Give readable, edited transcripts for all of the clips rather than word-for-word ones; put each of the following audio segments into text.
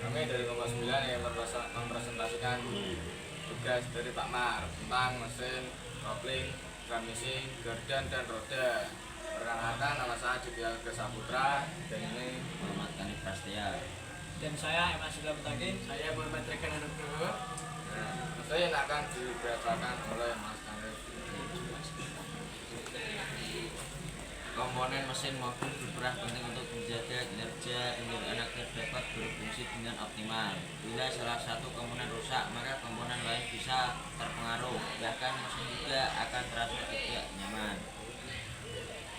Kami dari kelompok 9 yang mempresentasikan tugas dari Pak Mar tentang mesin, kopling, transmisi, gardan, dan roda. Perkenalkan, nama saya Aditya Saputra dan ini Muhammad Kani Prastia. Dan saya Emma Sila Betakin. Saya Muhammad Rekan Anugroho. Mesin akan dibacakan oleh Mas Kanif. Komponen mesin mobil berperan penting untuk menjaga kinerja kendaraan agar dapat berfungsi dengan optimal. Bila salah satu komponen rusak, maka komponen lain bisa terpengaruh. Bahkan mesin juga akan terasa tidak nyaman.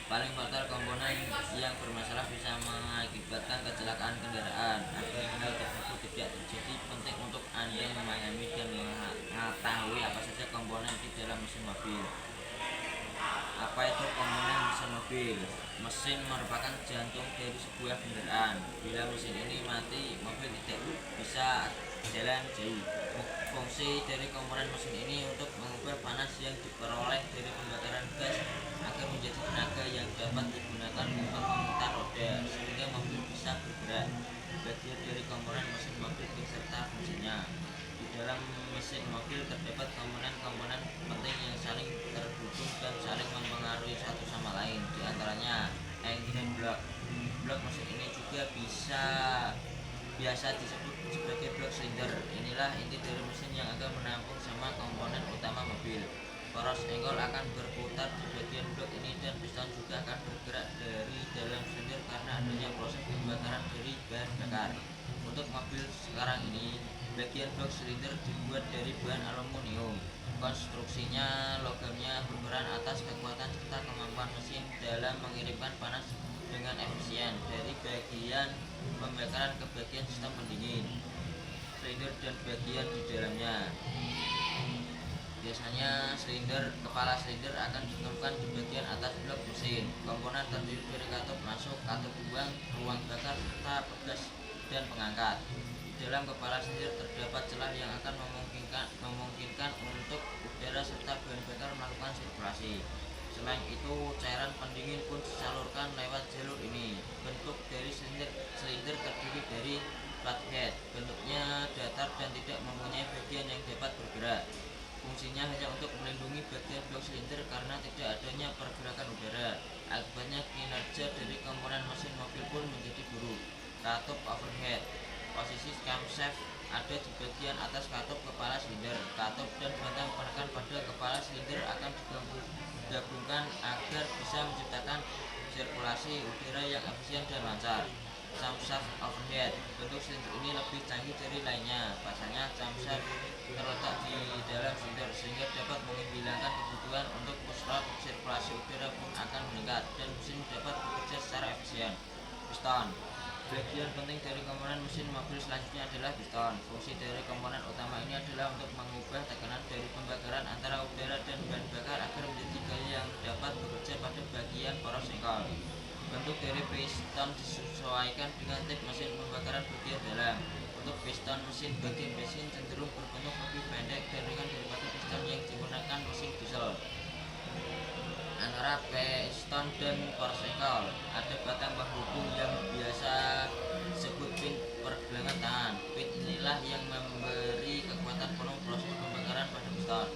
Paling faktor komponen yang bermasalah bisa mengakibatkan kecelakaan kendaraan. Agar hal tersebut tidak terjadi, penting untuk Anda memahami dan mengetahui apa saja komponen di dalam mesin mobil. Apa itu komponen mesin mobil? Mesin merupakan jantung dari sebuah kendaraan. Bila mesin ini mati, mobil tidak bisa jalan jauh. Fungsi dari komponen mesin ini untuk mengubah panas yang diperoleh dari pembakaran gas agar menjadi tenaga yang dapat digunakan untuk memutar roda sehingga mobil bisa bergerak. Bagian dari komponen mesin mobil beserta fungsinya. Di dalam mesin mobil terdapat komponen-komponen penting yang saling terhubung dan saling mempengaruhi satu sama lain. Di antaranya engine block. Blok mesin ini juga biasa disebut sebagai blok silinder. Inilah inti dari mesin yang akan menampung sama komponen utama mobil. Poros engkol akan berputar di bagian blok ini dan piston juga akan bergerak dari dalam silinder karena adanya proses pembakaran dari bahan bakar. Untuk mobil sekarang ini, bagian blok silinder dibuat dari bahan aluminium. Konstruksinya logamnya berperan atas kekuatan serta kemampuan mesin dalam mengirimkan panas dengan efisien dari bagian pembakaran ke bagian sistem pendingin, silinder dan bagian di dalamnya. Biasanya kepala silinder akan ditemukan di bagian atas blok mesin. Komponen terdiri dari katup masuk, katup buang, ruang bakar, serta pegas dan pengangkat. Di dalam kepala silinder terdapat celah yang akan memungkinkan untuk udara serta bahan bakar melakukan sirkulasi. Selain itu, cairan pendingin pun disalurkan lewat jalur ini. Bentuk dari silinder terdiri dari flathead. Bentuknya datar dan tidak mempunyai bagian yang dapat bergerak. Fungsinya hanya untuk melindungi bagian blok silinder karena tidak adanya pergerakan udara. Akibatnya kinerja dari komponen mesin mobil pun menjadi buruk. Katup overhead. Posisi camshaft ada di bagian atas katup kepala silinder. Katup dan batang penekan pada kepala silinder akan digabungkan agar bisa menciptakan sirkulasi udara yang efisien dan lancar. Camshaft overhead. Bentuk silinder ini lebih canggih dari lainnya. Pasalnya camshaft terletak di dalam silinder sehingga dapat menghilangkan kebutuhan untuk slot sirkulasi udara pun akan meningkat dan mesin dapat bekerja secara efisien. Piston. Bagian penting dari komponen mesin mobil selanjutnya adalah piston. Fungsi dari komponen utama ini adalah untuk mengubah tekanan dari pembakaran antara udara dan bahan bakar agar menjadi gaya yang dapat bekerja pada bagian poros engkol. Bentuk dari piston disesuaikan dengan tip mesin pembakaran bagian dalam. Untuk piston mesin bagian mesin cenderung berbentuk lebih pendek dan ringan daripada piston yang digunakan mesin diesel. Antara piston dan poros engkol ada batang penghubung yang biasa disebut pin pergelangan tangan. Pin inilah yang memberi kekuatan penuh proses pembakaran pada piston.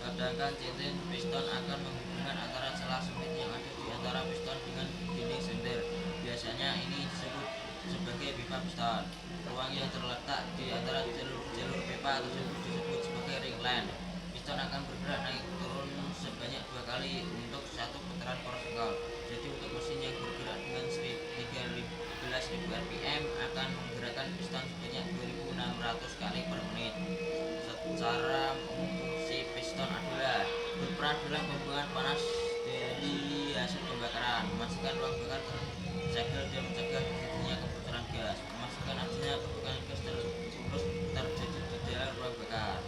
Sedangkan cincin piston akan menghubungkan antara celah sempit yang ada di antara piston dengan dinding silinder. Biasanya ini disebut sebagai pipa piston. Ruang yang terletak di antara jalur pipa tersebut disebut sebagai ring line. Piston akan bergerak naik turun sebanyak 2 kali untuk satu putaran poros engkol. Jadi untuk mesin yang bergerak dengan 13.000 rpm akan menggerakkan piston sebanyak 2.600 kali per menit. Secara fungsi piston adalah berperan dalam pembuangan panas dari hasil pembakaran, memastikan ruang bakar tersegel dan mencegah terjadinya kebocoran gas, memastikan adanya kebocoran gas terus terjadi di dalam ruang bakar.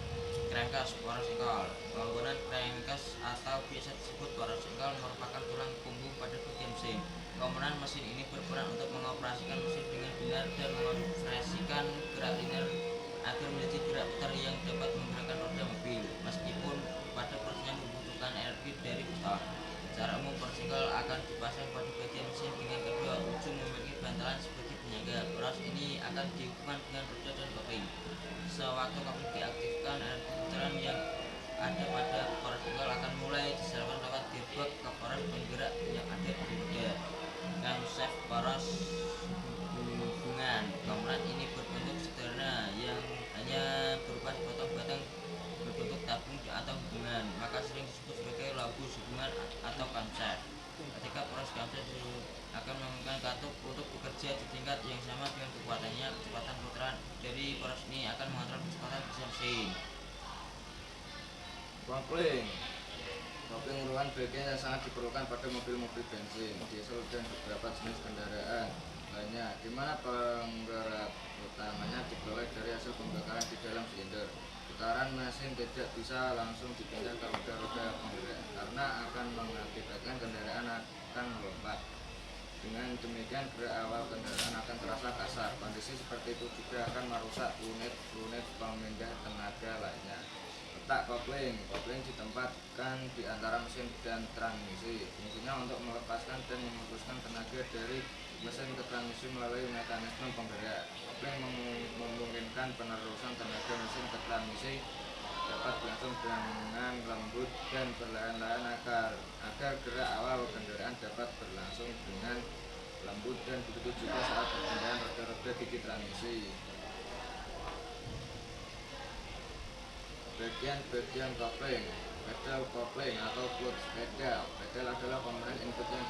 Crankcase poros engkol. Komponen crankcase atau biasa disebut poros engkol merupakan tulang punggung pada bagian mesin. Komponen mesin ini berperan untuk mengoperasikan mesin dengan benar dan mengoperasikan gerak linear agar menjadi gerak putar yang dapat menggerakkan roda mobil. Meskipun pada prosesnya membutuhkan energi dari piston. Secara umum poros engkol akan dipasang pada bagian mesin dengan kedua ujung memiliki bantalan sebagai penyangga. Poros ini akan dihubungkan dengan roda dan kopling. Sewaktu kopling diaktifkan, energi putaran yang ada pada poros engkol akan mulai disalurkan lewat gearbox ke poros penggerak yang ada di roda. Camshaft poros hubungan. Komponen ini berbentuk sederhana yang hanya berupa sepotong batang berbentuk tabung atau hubungan, maka sering disebut sebagai lobus hubungan atau camshaft. Ketika poros camshaft akan menggunakan katup untuk bekerja di tingkat yang sama dengan kekuatannya, kecepatan putaran dari poros ini akan mengontrol kecepatan mesin. Kopling. Kopling merupakan bagian yang sangat diperlukan pada mobil-mobil bensin, diesel dan beberapa jenis kendaraan lainnya, di mana penggerak utamanya diperoleh dari hasil pembakaran di dalam silinder. Putaran mesin tidak bisa langsung dipindah ke roda-roda penggerak karena akan mengakibatkan kendaraan akan melompat. Dengan demikian gerak awal kendaraan akan terasa kasar. Kondisi seperti itu juga akan merusak unit pemindah tenaga lainnya. Letak kopling. Kopling ditempatkan di antara mesin dan transmisi. Fungsinya untuk melepaskan dan memutuskan tenaga dari mesin ke transmisi melalui mekanisme penggerak. Kopling memungkinkan penerusan tenaga mesin ke transmisi dapat berlangsung dengan lembut dan perlahan-lahan agar gerak awal kendaraan dapat berlangsung dengan lembut, dan begitu juga saat perpindahan roda-roda gigi transmisi. Bagian-bagian kopling. Pedal kopling atau clutch pedal. Pedal adalah komponen input yang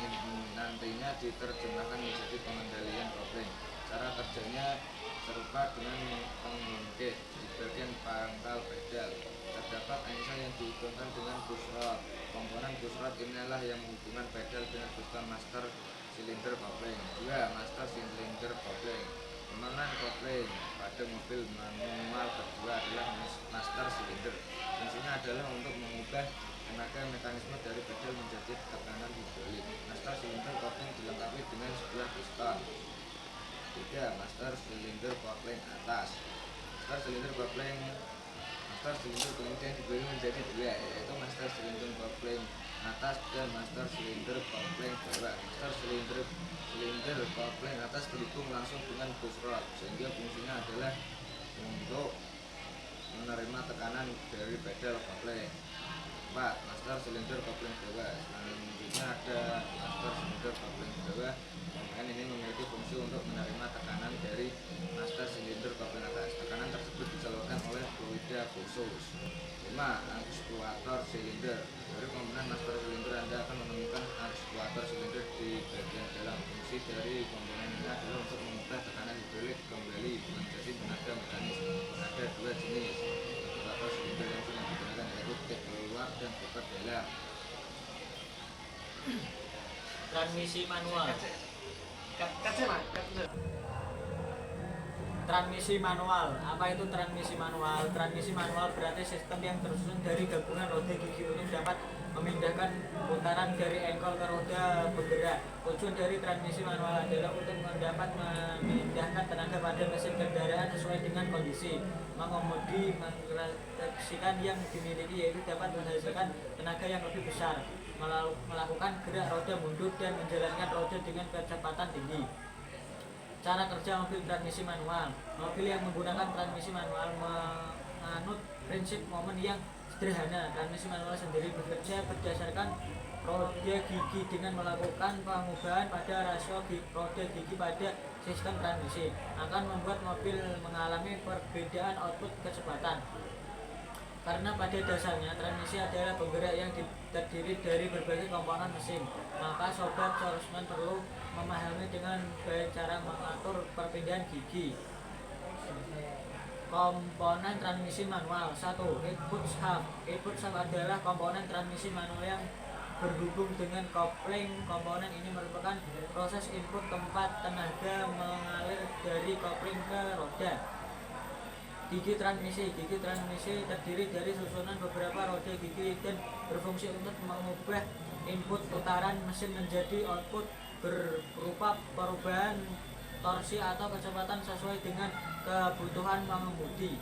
nantinya diterjemahkan menjadi pengendalian kopling. Cara kerjanya serupa dengan pengungkit. Di bagian pangkal pedal terdapat engsel yang dihubungkan dengan pushrod. Komponen pushrod inilah yang menghubungkan pedal dengan piston master silinder kopling. 2. Master silinder kopling. Komponen kopling pada mobil manual kedua adalah master silinder. Fungsinya adalah untuk mengubah tenaga mekanisme dari pedal menjadi tekanan hidrolik. Master silinder kopling dilengkapi dengan sebuah piston. 3. Master silinder kopling atas. Master silinder kemudian dibagi menjadi dua, yaitu master silinder kopling atas dan master silinder kopling bawah. Master silinder kopling atas terhubung langsung dengan pushrod, sehingga fungsinya adalah untuk menerima tekanan dari pedal kopling. 4. Master silinder kopling bawah. Selanjutnya ada master silinder kopling bawah. Komponen ini memiliki fungsi untuk menerima tekanan dari master silinder kopling atas. Tekanan tersebut disalurkan oleh fluida khusus. 5. Aktuator silinder. Dari komponen master silinder Anda akan menemukan aktuator silinder di bagian dalam. Fungsi dari komponen ini adalah untuk mengubah tekanan hidrolik kembali menjadi tenaga mekanis. Ada dua jenis aktuator silinder yang sering digunakan, yaitu tip keluar dan putar dalam. Transmisi manual. Transmisi manual. Apa itu transmisi manual? Transmisi manual berarti sistem yang tersusun dari gabungan roda gigi untuk dapat memindahkan putaran dari engkol ke roda bergerak. Tujuan dari transmisi manual adalah untuk dapat memindahkan tenaga pada mesin kendaraan sesuai dengan kondisi. Mengemudi mengoreksikan yang dimiliki, yaitu dapat menghasilkan tenaga yang lebih besar, melakukan gerak roda mundur dan menjalankan roda dengan kecepatan tinggi. Cara kerja mobil transmisi manual. Mobil yang menggunakan transmisi manual menganut prinsip momen yang sederhana. Transmisi manual sendiri bekerja berdasarkan roda gigi dengan melakukan pengubahan pada rasio roda gigi pada sistem transmisi. Akan membuat mobil mengalami perbedaan output kecepatan. Karena pada dasarnya transmisi adalah penggerak yang terdiri dari berbagai komponen mesin, maka sobat salesman perlu memahami dengan baik cara mengatur perpindahan gigi. Komponen transmisi manual. 1. Input shaft. Input shaft adalah komponen transmisi manual yang berhubung dengan kopling. Komponen ini merupakan proses input tempat tenaga mengalir dari kopling ke roda. Gigi transmisi. Gigi transmisi terdiri dari susunan beberapa roda gigi dan berfungsi untuk mengubah input putaran mesin menjadi output berupa perubahan torsi atau kecepatan sesuai dengan kebutuhan pengemudi.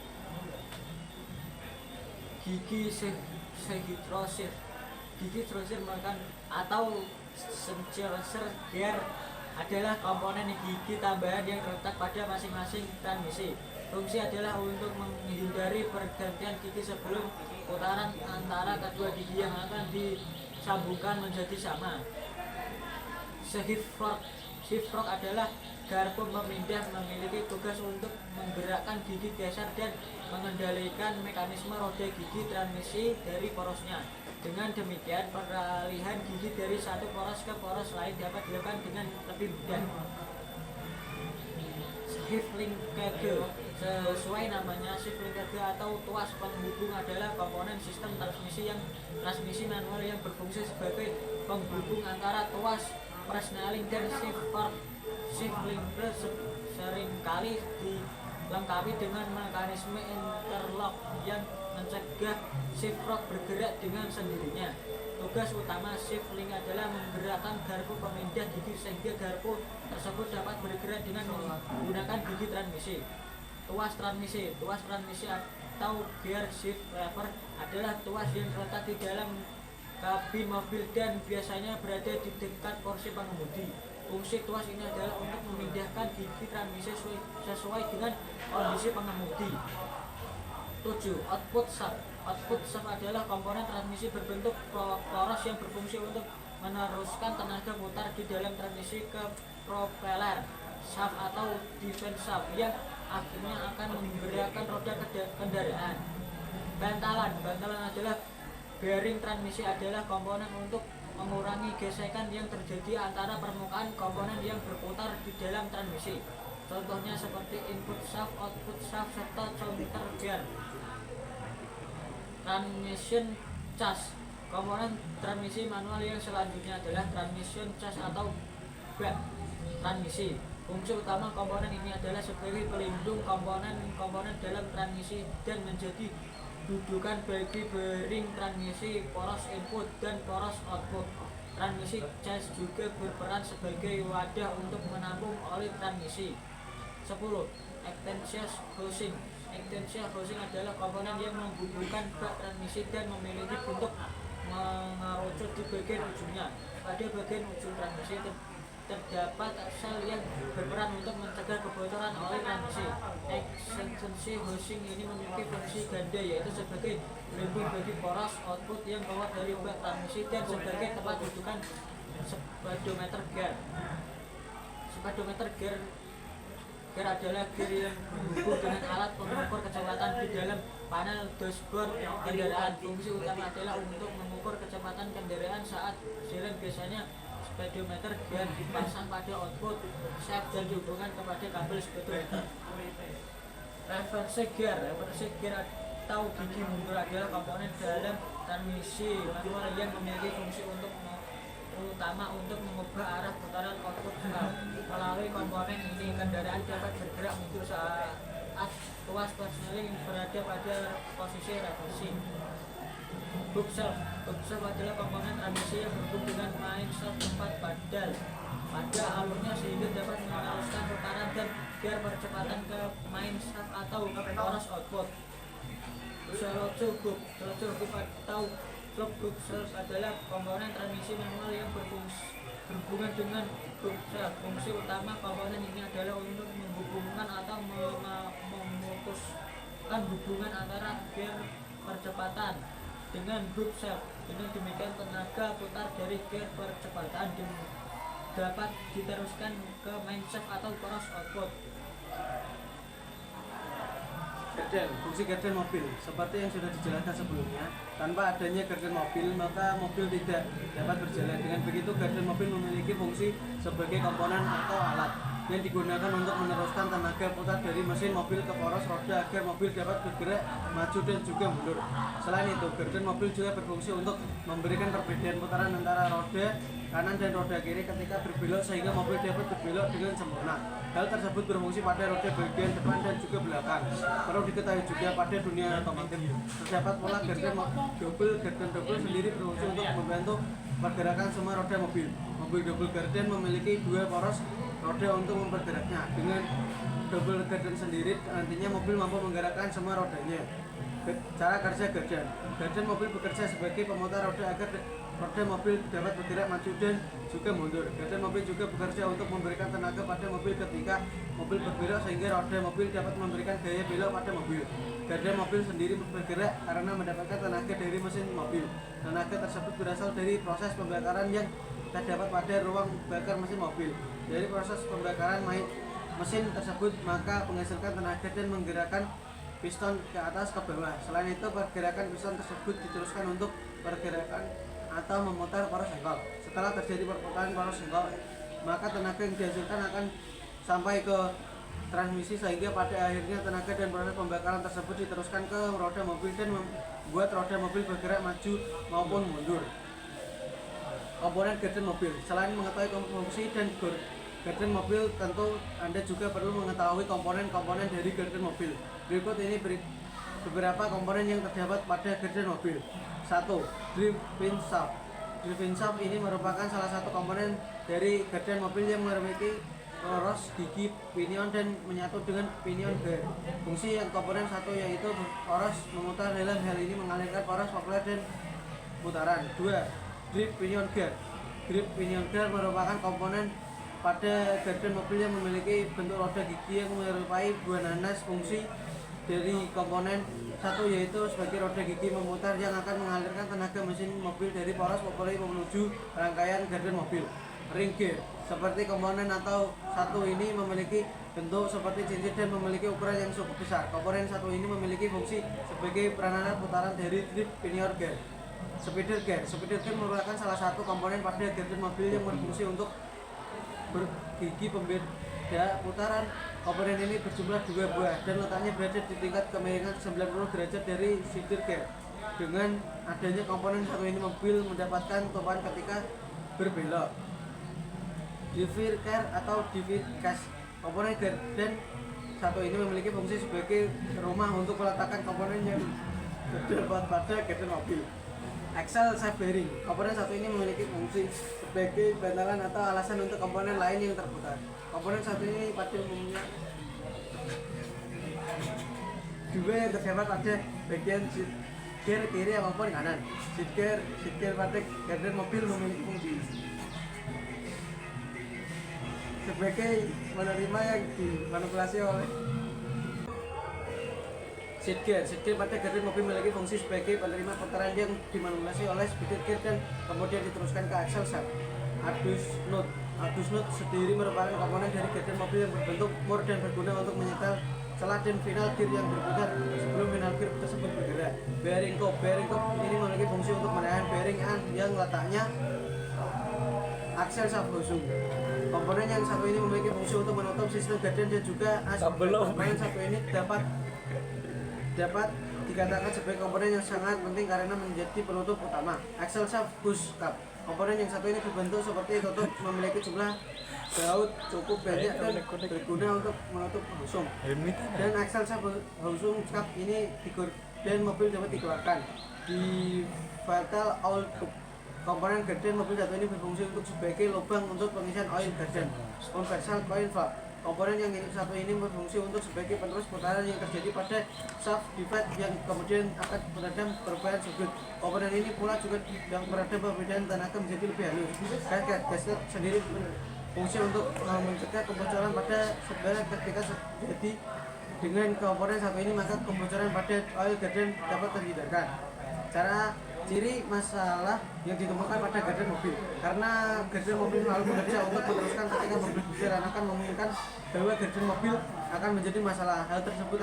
Gigi sehidrosir. Gigi sehidrosir merupakan atau sensor gear adalah komponen gigi tambahan yang terletak pada masing-masing transmisi. Fungsi adalah untuk menghindari pergantian gigi sebelum putaran antara kedua gigi yang akan disambungkan menjadi sama. Shift fork adalah garpu pemindah, memiliki tugas untuk menggerakkan gigi geser dan mengendalikan mekanisme roda gigi transmisi dari porosnya. Dengan demikian, peralihan gigi dari satu poros ke poros lain dapat dilakukan dengan lebih mudah. Shift linkage, sesuai namanya, shift linkage atau tuas penghubung adalah komponen sistem transmisi manual yang berfungsi sebagai penghubung antara tuas persneling dan shift fork. Shift linkage seringkali dilengkapi dengan mekanisme interlock yang mencegah shift fork bergerak dengan sendirinya. Tugas utama shift link adalah menggerakkan garpu pemindah gigi sehingga garpu tersebut dapat bergerak dengan menggunakan gigi transmisi. Tuas transmisi atau gear shift lever adalah tuas yang terletak di dalam kabin mobil dan biasanya berada di dekat kursi pengemudi. Fungsi tuas ini adalah untuk memindahkan gigi transmisi sesuai dengan kondisi pengemudi. 7. Output shaft adalah komponen transmisi berbentuk poros yang berfungsi untuk meneruskan tenaga putar di dalam transmisi ke propeller shaft atau defense shaft yang akhirnya akan menggerakkan roda kendaraan. Bantalan adalah bearing transmisi, adalah komponen untuk mengurangi gesekan yang terjadi antara permukaan komponen yang berputar di dalam transmisi. Contohnya seperti input shaft, output shaft, serta counter gear. Transmission cas. Komponen transmisi manual yang selanjutnya adalah transmission cas atau bak transmisi. Fungsi utama komponen ini adalah sebagai pelindung komponen dalam transmisi dan menjadi dudukan bagi bearing transmisi, poros input dan poros output. Transmisi cas juga berperan sebagai wadah untuk menampung oli transmisi. 10. Extension housing. Extension housing adalah komponen yang menghubungkan bak transmisi dan memiliki bentuk mengerucut di bagian ujungnya. Pada bagian ujung transmisi terdapat sel yang berperan untuk mencegah kebocoran oli transmisi. Extension housing ini memiliki fungsi ganda, yaitu sebagai pelindung bagi poros output yang keluar dari bak transmisi dan sebagai tempat dudukan speedometer gear. Speedometer gear adalah gear yang berhubung dengan alat pengukur kecepatan di dalam panel dashboard kendaraan. Fungsi utama adalah untuk mengukur kecepatan kendaraan saat jalan. Biasanya speedometer gear dipasang pada output shaft dan dihubungkan kepada kabel speedometer. Reverse gear atau gigi mundur adalah komponen dalam transmisi manual yang memiliki fungsi utama untuk mengubah arah putaran output shaft. Melalui komponen ini, kendaraan dapat bergerak mundur saat tuas persneling berada pada posisi reversing. Hook shaft adalah komponen transmisi yang berhubung dengan main shaft tempat pedal pada alurnya sehingga dapat meneruskan putaran dan gear percepatan ke main shaft atau ke poros output. Throttle hook atau hook shaft adalah komponen transmisi manual yang berhubungan dengan hook shaft. Fungsi utama komponen ini adalah untuk menghubungkan atau memutuskan hubungan antara gear percepatan dengan hook shaft. Dengan demikian, tenaga putar dari gear percepatan dapat diteruskan ke main shaft atau poros output. Garden, fungsi garden mobil seperti yang sudah dijelaskan sebelumnya. Tanpa adanya garden mobil, maka mobil tidak dapat berjalan. Dengan begitu, garden mobil memiliki fungsi sebagai komponen atau alat yang digunakan untuk meneruskan tenaga putar dari mesin mobil ke poros roda agar mobil dapat bergerak maju dan juga mundur. Selain itu, garden mobil juga berfungsi untuk memberikan perbedaan putaran antara roda kanan dan roda kiri ketika berbelok sehingga mobil dapat berbelok dengan sempurna. Hal tersebut berfungsi pada roda bagian depan dan juga belakang. Perlu diketahui juga pada dunia otomotif terdapat pola garden double sendiri berfungsi untuk membantu pergerakan semua roda mobil. Mobil double garden memiliki dua poros roda untuk mempergeraknya. Dengan double garden sendiri nantinya mobil mampu menggerakkan semua rodanya. Cara kerja garden. Garden mobil bekerja sebagai pemutar roda agar roda mobil dapat bergerak maju dan juga mundur. Garden mobil juga bekerja untuk memberikan tenaga pada mobil ketika mobil berbelok sehingga roda mobil dapat memberikan gaya belok pada mobil. Garden mobil sendiri bergerak karena mendapatkan tenaga dari mesin mobil. Tenaga tersebut berasal dari proses pembakaran yang terdapat pada ruang bakar mesin mobil. Dari proses pembakaran mesin tersebut maka menghasilkan tenaga dan menggerakkan piston ke atas ke bawah. Selain itu pergerakan piston tersebut diteruskan untuk pergerakan atau memutar poros engkol. Setelah terjadi perputaran poros engkol, maka tenaga yang dihasilkan akan sampai ke transmisi sehingga pada akhirnya tenaga dan proses pembakaran tersebut diteruskan ke roda mobil dan membuat roda mobil bergerak maju maupun mundur. Komponen garden mobil. Selain mengetahui fungsi dan garden mobil, tentu Anda juga perlu mengetahui komponen-komponen dari garden mobil. Berikut ini beberapa komponen yang terdapat pada garden mobil. 1. Driven shaft. Driven shaft ini merupakan salah satu komponen dari garden mobil yang memiliki poros gigi pinion dan menyatu dengan pinion gear. Fungsi yang komponen satu yaitu poros memutar. Dalam hal ini mengalirkan poros populer dan putaran. 2. Grip pinion gear. Grip pinion gear merupakan komponen pada garden mobil yang memiliki bentuk roda gigi yang menyerupai buah nanas. Fungsi dari komponen satu yaitu sebagai roda gigi memutar yang akan mengalirkan tenaga mesin mobil dari poros populer menuju rangkaian garden mobil. Ring gear. Seperti komponen atau satu ini memiliki bentuk seperti cincin dan memiliki ukuran yang cukup besar. Komponen satu ini memiliki fungsi sebagai peranan putaran dari grip pinion gear. Speeder gear. Speeder gear merupakan salah satu komponen pada garden mobil yang berfungsi untuk bergigi pembeda putaran. Komponen ini berjumlah 2 buah dan letaknya berada di tingkat kemiringan 90 derajat dari speeder gear. Dengan adanya komponen satu ini mobil mendapatkan topan ketika berbelok. Diver gear atau diver gas. Komponen garden satu ini memiliki fungsi sebagai rumah untuk meletakkan komponen yang terdapat pada garden mobil. Axle shaft bearing. Komponen satu ini memiliki fungsi sebagai bantalan atau alasan untuk komponen lain yang terputar. Komponen satu ini pada umumnya juga yang terdapat pada bagian seat gear kiri maupun kanan. Seat gear pada garden mobil memiliki fungsi sebagai menerima yang dimanipulasi oleh seat gear pada garden mobil memiliki fungsi sebagai penerima putaran yang dimanipulasi oleh speeder gear dan kemudian diteruskan ke axle shaft. Adus nut sendiri merupakan komponen dari garden mobil yang berbentuk mur dan berguna untuk menyetel celah dan final gear yang berputar sebelum final gear tersebut bergerak. Bearing cup ini memiliki fungsi untuk menahan bearing yang letaknya axle shaft housing. Komponen yang satu ini memiliki fungsi untuk menutup sistem garden dan juga komponen satu ini dapat dikatakan sebagai komponen yang sangat penting karena menjadi penutup utama. Axle shaft push cap. Komponen yang satu ini berbentuk seperti tutup, memiliki jumlah baut cukup banyak dan berguna untuk menutup housing. Dan axle shaft housing cap ini dan mobil dapat dikeluarkan di vital oil tube. Komponen garden mobil satu ini berfungsi untuk sebagai lubang untuk pengisian oil garden. Universal coil valve. Komponen yang satu ini berfungsi untuk sebagai penerus putaran yang terjadi pada shaft divide yang kemudian akan meredam perubahan sudut. Komponen ini pula juga yang meredam perbedaan tenaga menjadi lebih halus. Gasket sendiri berfungsi untuk mencegah kebocoran pada sebelah ketika terjadi. Dengan komponen satu ini maka kebocoran pada oil garden dapat terhindarkan. Cara ciri masalah yang ditemukan pada garden mobil karena garden mobil selalu bekerja untuk meneruskan ketika mobil berjalan akan memungkinkan bahwa garden mobil akan menjadi masalah. Hal tersebut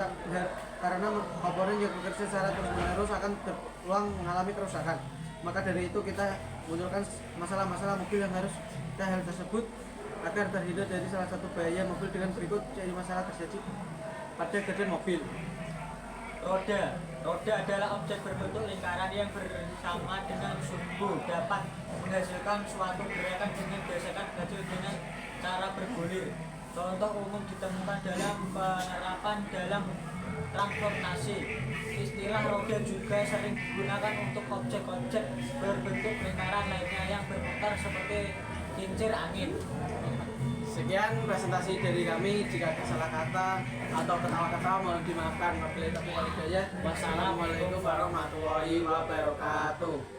karena komponen yang bekerja secara terus-menerus akan berulang mengalami kerusakan. Maka dari itu kita munculkan masalah-masalah mobil yang harus kita hal tersebut agar terhindar dari salah satu bahaya mobil dengan berikut ciri masalah terjadi pada garden mobil. Roda adalah objek berbentuk lingkaran yang bersama dengan sumbu dapat menghasilkan suatu gerakan dengan gesekan kecil dengan cara bergulir. Contoh umum ditemukan dalam penerapan dalam transportasi. Istilah roda juga sering digunakan untuk objek-objek berbentuk lingkaran lainnya yang berputar seperti kincir angin. Sekian presentasi dari kami. Jika ada salah kata atau ketawa-ketawa mohon dimaafkan. Wabillahi taufiq wal hidayah. Wassalamualaikum warahmatullahi wabarakatuh.